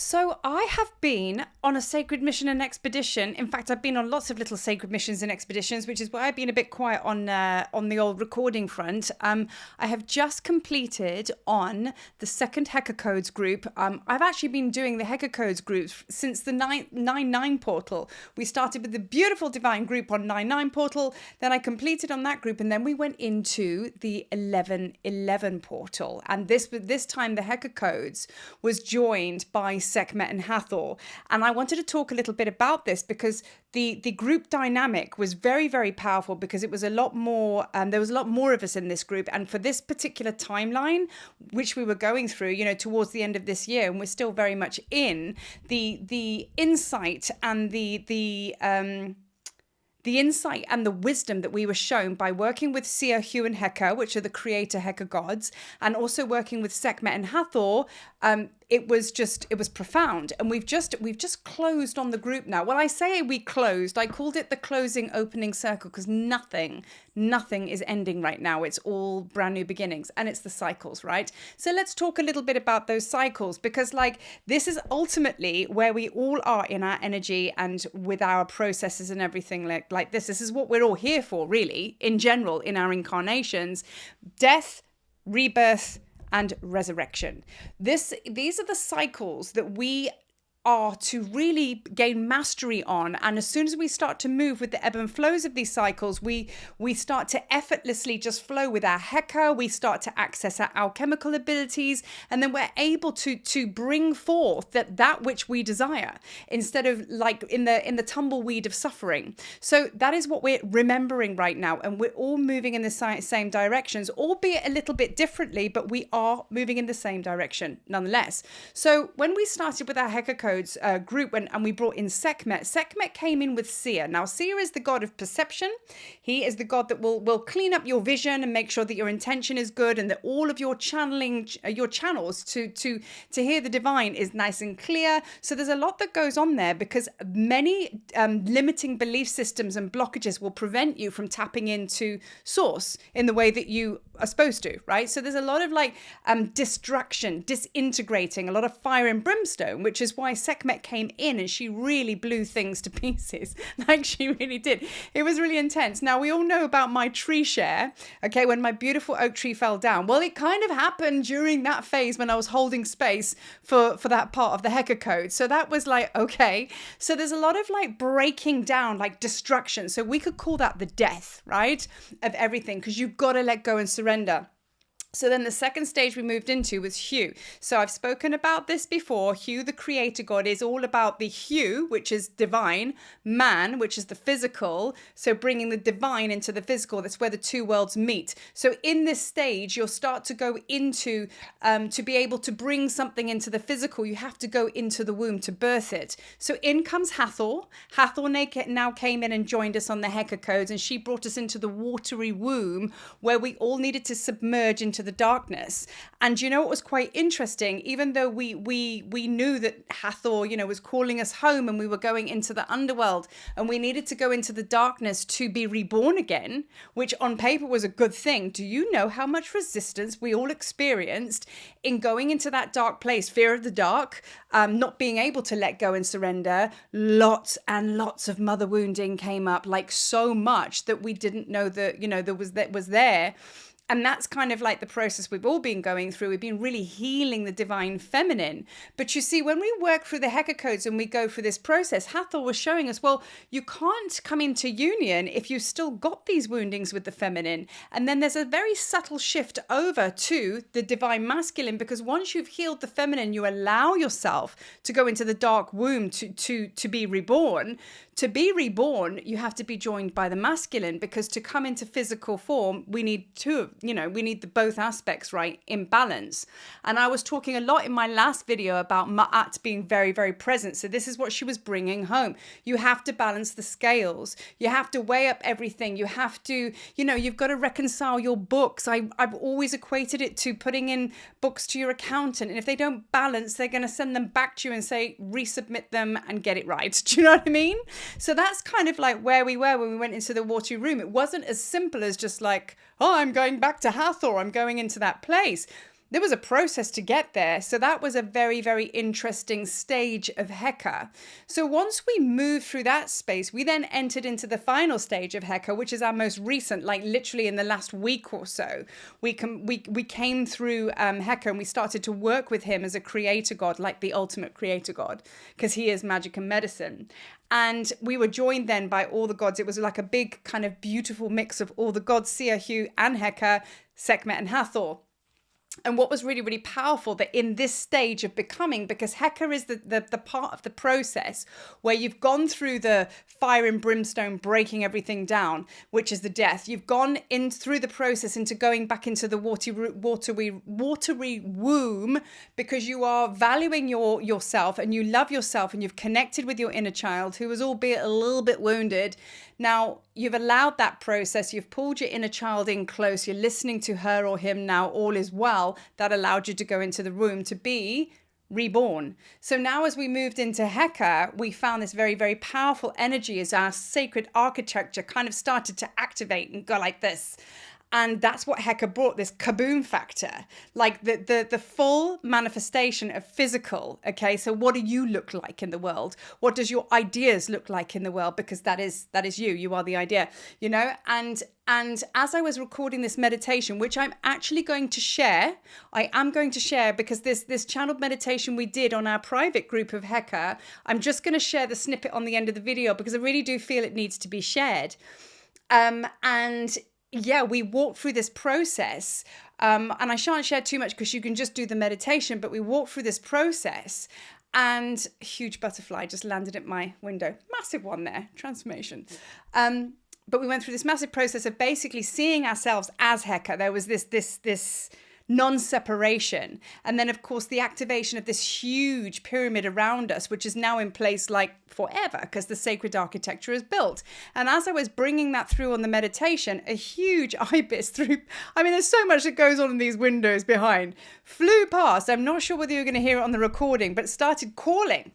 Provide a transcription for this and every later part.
So I have been on a sacred mission and expedition. In fact, I've been on lots of little sacred missions and expeditions, which is why I've been a bit quiet on the old recording front. I have just completed on the second Heka Codes group. I've actually been doing the Heka Codes groups since the 9-9 portal. We started with the beautiful divine group on 9-9 portal, then I completed on that group, and then we went into the 11-11 portal. And this time the Heka Codes was joined by Sekhmet and Hathor. And I wanted to talk a little bit about this because the group dynamic was very, very powerful because it was a lot more, there was a lot more of us in this group. And for this particular timeline, which we were going through, towards the end of this year, and we're still very much in, the insight and the insight and the wisdom that we were shown by working with Sia, Hu, and Heka, which are the creator Heka gods, and also working with Sekhmet and Hathor, it was profound. And we've just closed on the group now. Well, I say we closed. I called it the closing opening circle because nothing is ending right now. It's all brand new beginnings, and it's the cycles, right? So let's talk a little bit about those cycles, because this is ultimately where we all are in our energy and with our processes and everything like this. This is what we're all here for, really, in general, in our incarnations: death, rebirth, and resurrection. These are the cycles that we are to really gain mastery on. And as soon as we start to move with the ebb and flows of these cycles, we start to effortlessly just flow with our Heka. We start to access our alchemical abilities, and then we're able to bring forth that which we desire, instead of in the tumbleweed of suffering. So that is what we're remembering right now, and we're all moving in the same directions, albeit a little bit differently, but we are moving in the same direction nonetheless. So when we started with our Heka Codes group, and we brought in Sekhmet came in with Sia. Now, Sia is the god of perception. He is the god that will clean up your vision and make sure that your intention is good, and that all of your channeling, your channels to hear the divine is nice and clear. So there's a lot that goes on there, because many limiting belief systems and blockages will prevent you from tapping into source in the way that you are supposed to, right? So there's a lot of distraction, disintegrating, a lot of fire and brimstone, which is why Sekhmet came in and she really blew things to pieces. She really did. It was really intense. Now, we all know about my tree share, okay, when my beautiful oak tree fell down. Well, it kind of happened during that phase when I was holding space for that part of the Heka Code. So that was okay. So there's a lot of breaking down, destruction. So we could call that the death, right, of everything, because you've got to let go and surrender. So then the second stage we moved into was Hu. So I've spoken about this before. Hu, the creator god, is all about the Hu, which is divine, man, which is the physical. So bringing the divine into the physical, that's where the two worlds meet. So in this stage, you'll start to go into, to be able to bring something into the physical, you have to go into the womb to birth it. So in comes Hathor. Hathor now came in and joined us on the Heka Codes, and she brought us into the watery womb where we all needed to submerge into the darkness. And what was quite interesting, even though we knew that Hathor, was calling us home, and we were going into the underworld, and we needed to go into the darkness to be reborn again, which on paper was a good thing. Do you know how much resistance we all experienced in going into that dark place? Fear of the dark, not being able to let go and surrender. Lots and lots of mother wounding came up, so much that we didn't know that, that was there. And that's kind of the process we've all been going through. We've been really healing the divine feminine. But you see, when we work through the Heka Codes and we go through this process, Hathor was showing us, well, you can't come into union if you've still got these woundings with the feminine. And then there's a very subtle shift over to the divine masculine, because once you've healed the feminine, you allow yourself to go into the dark womb to be reborn. To be reborn, you have to be joined by the masculine, because to come into physical form, we need we need the both aspects, right, in balance. And I was talking a lot in my last video about Ma'at being very, very present. So this is what she was bringing home. You have to balance the scales. You have to weigh up everything. You have to, you've got to reconcile your books. I've always equated it to putting in books to your accountant. And if they don't balance, they're going to send them back to you and say, resubmit them and get it right. Do you know what I mean? So that's kind of where we were when we went into the watery room. It wasn't as simple as just oh, I'm going back to Hathor, I'm going into that place. there was a process to get there. So that was a very, very interesting stage of Heka. So once we moved through that space, we then entered into the final stage of Heka, which is our most recent, like literally in the last week or so. We came through Heka, and we started to work with him as a creator god, like the ultimate creator god, because he is magic and medicine. And we were joined then by all the gods. It was like a big kind of beautiful mix of all the gods, Hu and Heka, Sekhmet and Hathor. And what was really, really powerful that in this stage of becoming, because Heka is the part of the process where you've gone through the fire and brimstone, breaking everything down, which is the death. You've gone in through the process into going back into the watery womb, because you are valuing yourself and you love yourself, and you've connected with your inner child, who was albeit a little bit wounded. Now, you've allowed that process. You've pulled your inner child in close. You're listening to her or him now. All is well. That allowed you to go into the room to be reborn. So now as we moved into Heka, we found this very, very powerful energy as our sacred architecture kind of started to activate and go like this. And that's what Heka brought, this kaboom factor, like the full manifestation of physical. Okay, so what do you look like in the world? What does your ideas look like in the world? Because that is you. You are the idea, you know. And as I was recording this meditation, which I'm actually going to share, because this channeled meditation we did on our private group of Heka, I'm just going to share the snippet on the end of the video because I really do feel it needs to be shared. Yeah, we walked through this process, and I shan't share too much because you can just do the meditation, but we walked through this process, and a huge butterfly just landed at my window. Massive one there, transformation. But we went through this massive process of basically seeing ourselves as Heka. There was this non-separation. And then, of course, the activation of this huge pyramid around us, which is now in place like forever because the sacred architecture is built. And as I was bringing that through on the meditation, a huge ibis there's so much that goes on in these windows behind, flew past. I'm not sure whether you're going to hear it on the recording, but it started calling.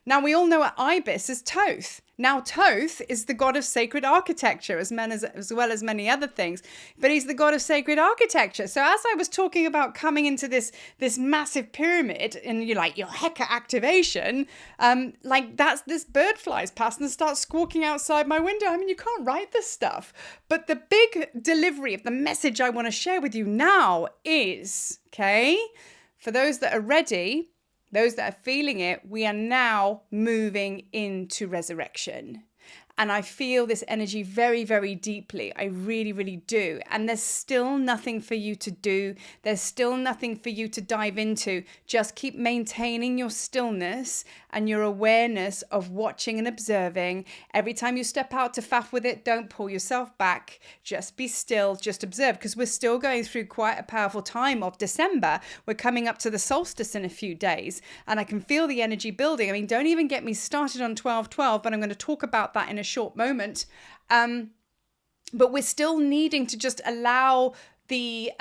Now, we all know ibis is Thoth. Now, Thoth is the god of sacred architecture, as well as many other things, but he's the god of sacred architecture. So as I was talking about coming into this massive pyramid and you're like, your Heka activation, that's this bird flies past and starts squawking outside my window. I mean, you can't write this stuff. But the big delivery of the message I want to share with you now is, okay, for those that are ready, those that are feeling it, we are now moving into resurrection. And I feel this energy very, very deeply. I really, really do. And there's still nothing for you to do. There's still nothing for you to dive into. Just keep maintaining your stillness and your awareness of watching and observing. Every time you step out to faff with it, don't pull yourself back. Just be still, just observe, because we're still going through quite a powerful time of December. We're coming up to the solstice in a few days, and I can feel the energy building. I mean, don't even get me started on 12/12, but I'm going to talk about that in a short moment. But we're still needing to just allow the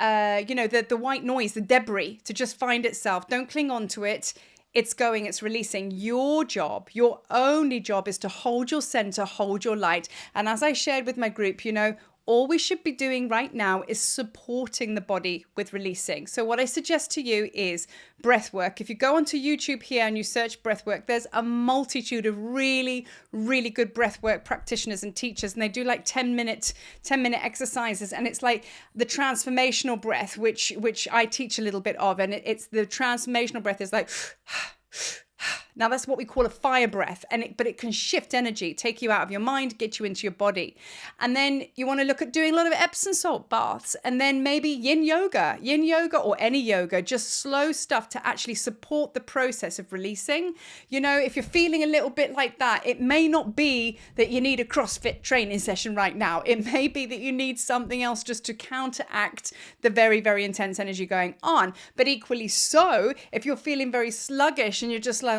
white noise, the debris, to just find itself. Don't cling on to it. It's going, it's releasing. Your job, your only job, is to hold your center, hold your light. And as I shared with my group, all we should be doing right now is supporting the body with releasing. So what I suggest to you is breath work. If you go onto YouTube here and you search breath work, there's a multitude of really, really good breath work practitioners and teachers, and they do like 10-minute exercises. And it's like the transformational breath, which I teach a little bit of. And it's the transformational breath is like, now that's what we call a fire breath, but it can shift energy, take you out of your mind, get you into your body. And then you want to look at doing a lot of Epsom salt baths, and then maybe yin yoga or any yoga, just slow stuff to actually support the process of releasing. If you're feeling a little bit like that, it may not be that you need a CrossFit training session right now. It may be that you need something else just to counteract the very, very intense energy going on. But equally so, if you're feeling very sluggish and you're just like,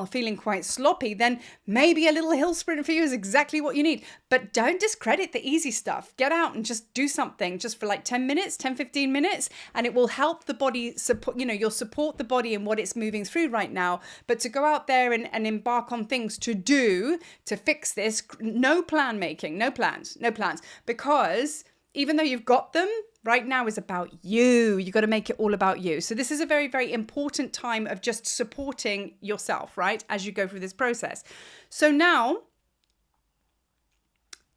feeling quite sloppy, then maybe a little hill sprint for you is exactly what you need. But don't discredit the easy stuff. Get out and just do something just for like 10 minutes, 10-15 minutes, and it will help the body support, you'll support the body in what it's moving through right now. But to go out there and embark on things to fix this, no plan making, no plans, because even though you've got them, Right now is about you. You got to make it all about you. So this is a very, very important time of just supporting yourself, right? As you go through this process. So now,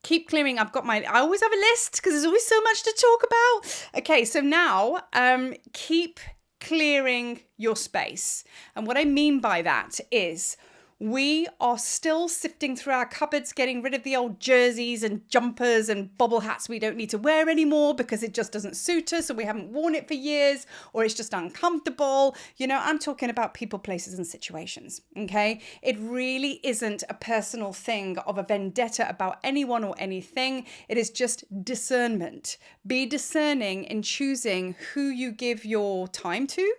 keep clearing. I always have a list because there's always so much to talk about. Okay, so now keep clearing your space. And what I mean by that is we are still sifting through our cupboards, getting rid of the old jerseys and jumpers and bobble hats we don't need to wear anymore because it just doesn't suit us or we haven't worn it for years or it's just uncomfortable. You know, I'm talking about people, places and situations, okay? It really isn't a personal thing of a vendetta about anyone or anything. It is just discernment. Be discerning in choosing who you give your time to,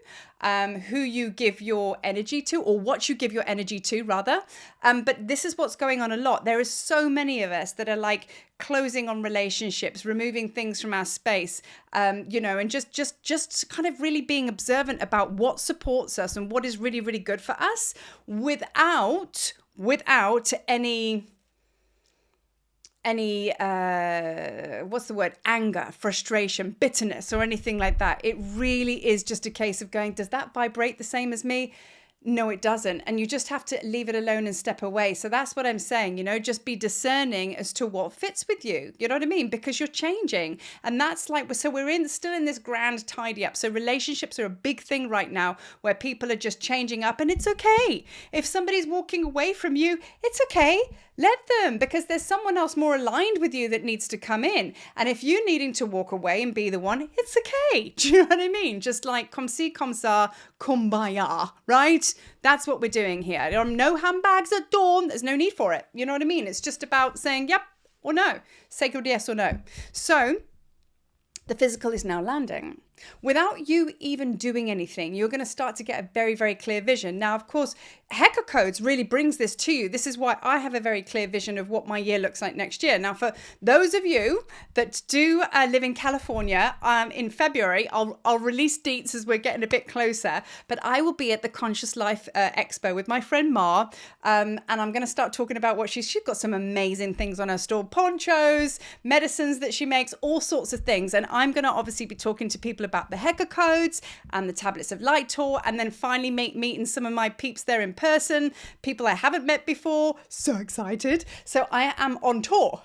who you give your energy to, or what you give your energy to rather. But this is what's going on a lot. There is so many of us that are like closing on relationships, removing things from our space, you know, and just kind of really being observant about what supports us and what is really, really good for us without any what's the word, anger, frustration, bitterness, or anything like that. It really is just a case of going, does that vibrate the same as me? No, it doesn't. And you just have to leave it alone and step away. So that's what I'm saying, you know, just be discerning as to what fits with you. You know what I mean? Because you're changing. And that's like, so we're still in this grand tidy up. So relationships are a big thing right now where people are just changing up, and it's okay. If somebody's walking away from you, it's okay. Let them, because there's someone else more aligned with you that needs to come in. And if you're needing to walk away and be the one, it's okay. Do you know what I mean? Just like comme ci, comme ça, kumbaya, right? That's what we're doing here. There are no handbags at dawn. There's no need for it. You know what I mean? It's just about saying yep or no. Sacred yes or no. So the physical is now landing. Without you even doing anything, you're going to start to get a very, very clear vision. Now, of course, Heka Codes really brings this to you. This is why I have a very clear vision of what my year looks like next year. Now, for those of you that do live in California, in February, I'll release dates as we're getting a bit closer, but I will be at the Conscious Life Expo with my friend Ma, and I'm going to start talking about what she's got some amazing things on her store, ponchos, medicines that she makes, all sorts of things. And I'm going to obviously be talking to people about the Heka Codes and the Tablets of Light tour, and then finally meeting some of my peeps there in person, people I haven't met before. So excited. So I am on tour,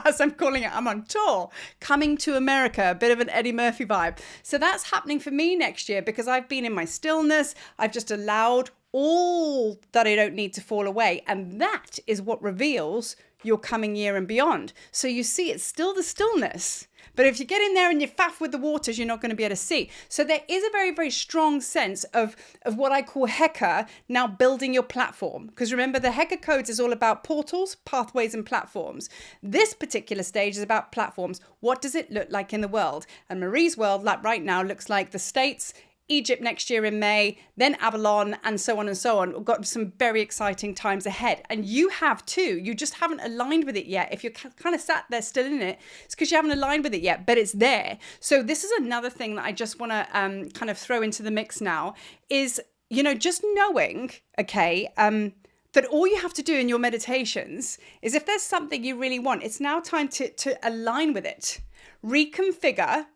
as I'm calling it. I'm on tour, coming to America, a bit of an Eddie Murphy vibe. So that's happening for me next year because I've been in my stillness. I've just allowed all that I don't need to fall away. And that is what reveals your coming year and beyond. So you see, it's still the stillness. But if you get in there and you faff with the waters, you're not going to be able to see. So there is a very, very strong sense of what I call Heka now building your platform. Because remember, the Heka Codes is all about portals, pathways, and platforms. This particular stage is about platforms. What does it look like in the world? And Marie's world, like right now, looks like the States, Egypt next year in May, then Avalon, and so on and so on. We've got some very exciting times ahead. And you have too. You just haven't aligned with it yet. If you're kind of sat there still in it, it's because you haven't aligned with it yet, but it's there. So this is another thing that I just want to kind of throw into the mix now is, you know, just knowing, okay, that all you have to do in your meditations is if there's something you really want, it's now time to align with it, reconfigure,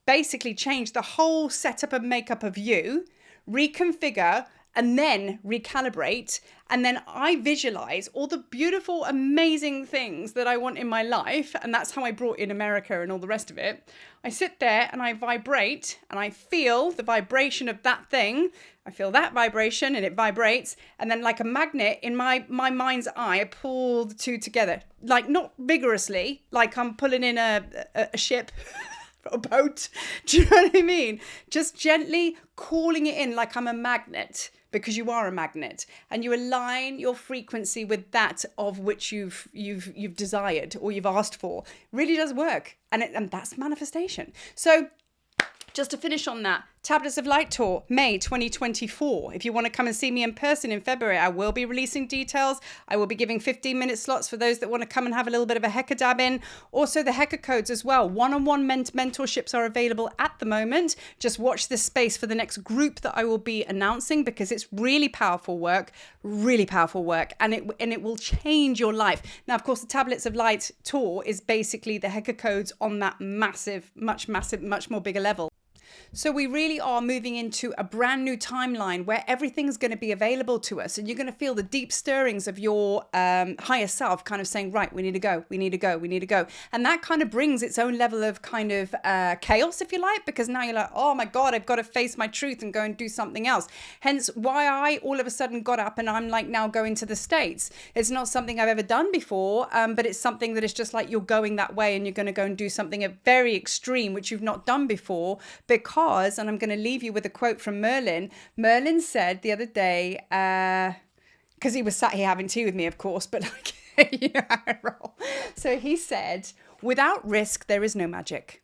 basically change the whole setup and makeup of you, reconfigure, and then recalibrate. And then I visualize all the beautiful, amazing things that I want in my life. And that's how I brought in America and all the rest of it. I sit there and I vibrate and I feel the vibration of that thing. I feel that vibration and it vibrates. And then like a magnet in my mind's eye, I pull the two together. Like not vigorously, like I'm pulling in a ship. A boat. Do you know what I mean? Just gently calling it in like I'm a magnet, because you are a magnet, and you align your frequency with that of which you've desired or you've asked for. Really does work, and that's manifestation. So just to finish on that, Tablets of Light Tour, May 2024. If you want to come and see me in person in February, I will be releasing details. I will be giving 15-minute slots for those that want to come and have a little bit of a Heka dab in. Also the Heka codes as well. One-on-one mentorships are available at the moment. Just watch this space for the next group that I will be announcing, because it's really powerful work, and it will change your life. Now, of course, the Tablets of Light Tour is basically the Heka codes on that much more bigger level. So we really are moving into a brand new timeline where everything's going to be available to us, and you're going to feel the deep stirrings of your higher self kind of saying, right, we need to go. And that kind of brings its own level of kind of chaos, if you like, because now you're like, oh my God, I've got to face my truth and go and do something else. Hence why I all of a sudden got up and I'm like now going to the States. It's not something I've ever done before, but it's something that is just like you're going that way and you're going to go and do something very extreme, which you've not done before, because, and I'm going to leave you with a quote from Merlin. Merlin said the other day, because he was sat here having tea with me, of course, but like, you know how I roll. So he said, without risk, there is no magic.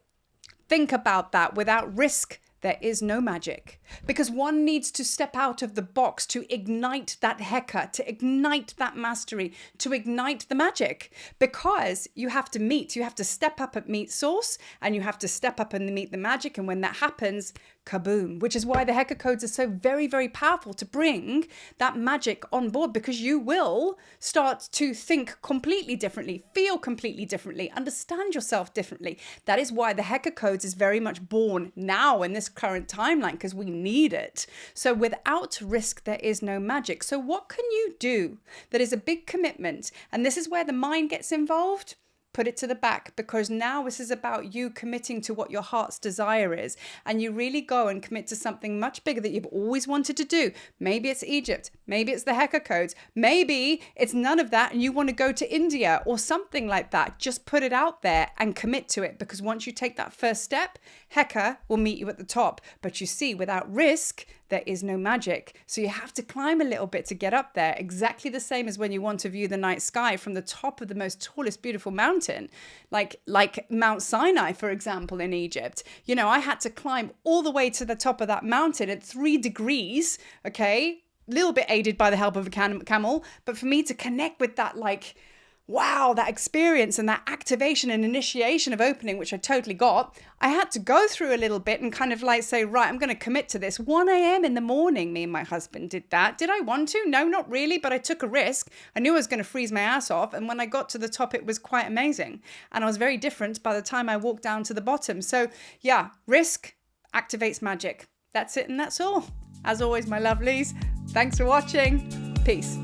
Think about that. Without risk, there is no magic, because one needs to step out of the box to ignite that Heka, to ignite that mastery, to ignite the magic, because you have to step up at meet source, and you have to step up and meet the magic. And when that happens, kaboom, which is why the Heka codes are so very, very powerful to bring that magic on board, because you will start to think completely differently, feel completely differently, understand yourself differently. That is why the Heka codes is very much born now in this current timeline, because we need it. So without risk, there is no magic. So what can you do that is a big commitment? And this is where the mind gets involved. Put it to the back, because now this is about you committing to what your heart's desire is, and you really go and commit to something much bigger that you've always wanted to do. Maybe it's Egypt, maybe it's the Heka codes, maybe it's none of that and you want to go to India or something like that. Just put it out there and commit to it, because once you take that first step, Heka will meet you at the top. But you see, without risk, there is no magic. So you have to climb a little bit to get up there, exactly the same as when you want to view the night sky from the top of the most tallest, beautiful mountain, like Mount Sinai, for example, in Egypt. You know, I had to climb all the way to the top of that mountain at 3 degrees, okay? A little bit aided by the help of a camel, but for me to connect with that, like, wow, that experience and that activation and initiation of opening, which I totally got, I had to go through a little bit and kind of like say, right, I'm going to commit to this. 1 a.m. in the morning, me and my husband did that. Did I want to? No, not really, but I took a risk. I knew I was going to freeze my ass off. And when I got to the top, it was quite amazing. And I was very different by the time I walked down to the bottom. So yeah, risk activates magic. That's it and that's all. As always, my lovelies, thanks for watching. Peace.